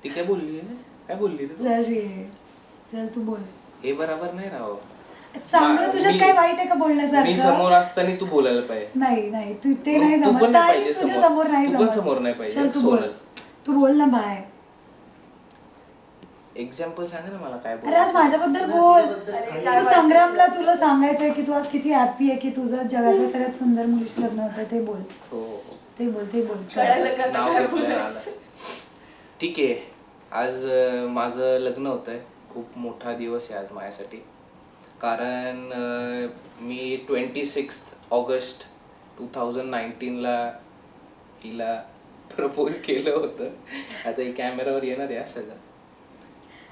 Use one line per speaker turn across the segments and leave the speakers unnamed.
ती काय बोलली काय बोलली रे तू?
चल रे चल तू बोल.
हे बरोबर नाही राव.
चांगलं तुझ्यात काय वाईट आहे का बोलण्यासारखं?
मी समोर असताना तू बोलायला पाहिजे.
नाही तू ते
मग
नाही
तू
जमत.
पण नाही
ताई,
पाहिजे
तुझ्या
समोर.
समोर नाही
तू पण
जमत.
समोर नाही पाहिजे,
चल
सोनल.
तू बोल ना बाय.
एक्झाम्पल सांग ना मला काय
अरे आज माझ्याबद्दल बोल. तू संग्रामला तुला सांगायचंय की तू आज किती हॅपी आहे की तुझं जगातल्या सगळ्यात सुंदर मुलीशी लग्न होतं ते बोल.
हो
ते बोल ते बोल.
नाव घेतलं आलं. ठीक आहे. आज माझं लग्न होतंय. खूप मोठा दिवस आहे आज माझ्यासाठी. कारण मी 26 ऑगस्ट 2019ला तिला प्रपोज केलं होतं. आता हे कॅमेरावर येणार आहे सगळं.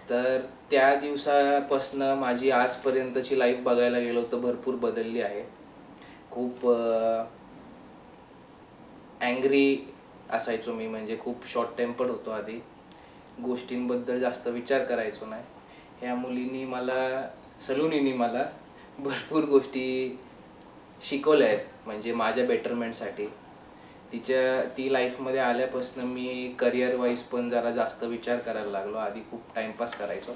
तर त्या दिवसापासनं माझी आजपर्यंतची लाईफ बघायला गेलो तर भरपूर बदलली आहे. खूप अँग्री असायचो मी, म्हणजे खूप शॉर्ट टेम्पर्ड होतो आधी. गोष्टींबद्दल जास्त विचार करायचो नाही. ह्या मुलीनी मला सलूनीनी मला भरपूर गोष्टी शिकवल्या आहेत, म्हणजे माझ्या बेटरमेंटसाठी. ती लाईफमध्ये आल्यापासून मी करिअर वाईज पण जरा जास्त विचार करायला लागलो. आधी खूप टाईमपास करायचो.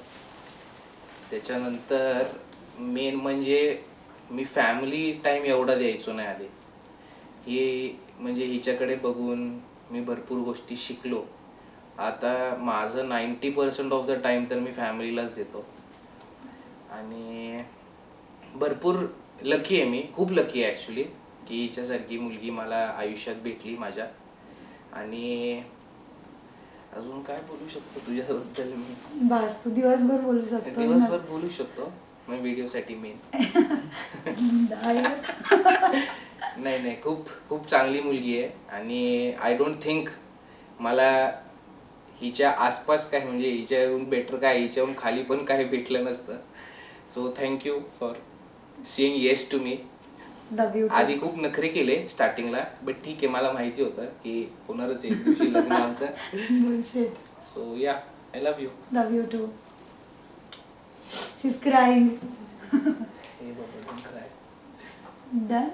त्याच्यानंतर मेन म्हणजे मी फॅमिली टाईम एवढा द्यायचो नाही आधी. म्हणजे हिच्याकडे बघून मी भरपूर गोष्टी शिकलो. आता माझं 90% ऑफ द टाईम तर मी फॅमिलीलाच देतो. आणि भरपूर लकी आहे मी, खूप लकी आहे ॲक्च्युली की हिच्यासारखी मुलगी मला आयुष्यात भेटली माझ्या. आणि अजून काय बोलू शकतो तुझ्याबद्दल मी?
बस तू दिवसभर बोलू शकतो.
दिवसभर बोलू शकतो मग व्हिडिओसाठी मेन. नाही खूप खूप चांगली मुलगी आहे. आणि आय डोंट थिंक मला हिच्या आसपास काय, म्हणजे हिच्याहून बेटर काय, हिच्याहून खाली पण काही भेटलं नसतं. So thank you for saying yes to me. आधी खूप नखरे केले स्टार्टिंगला, बट ठीक आहे, मला माहिती होतं की होणारच एक दिवशी लग्न आमचं. So yeah, I love you.
Love you too. She is crying.
हे बाबा, डोंट क्राय.
डन.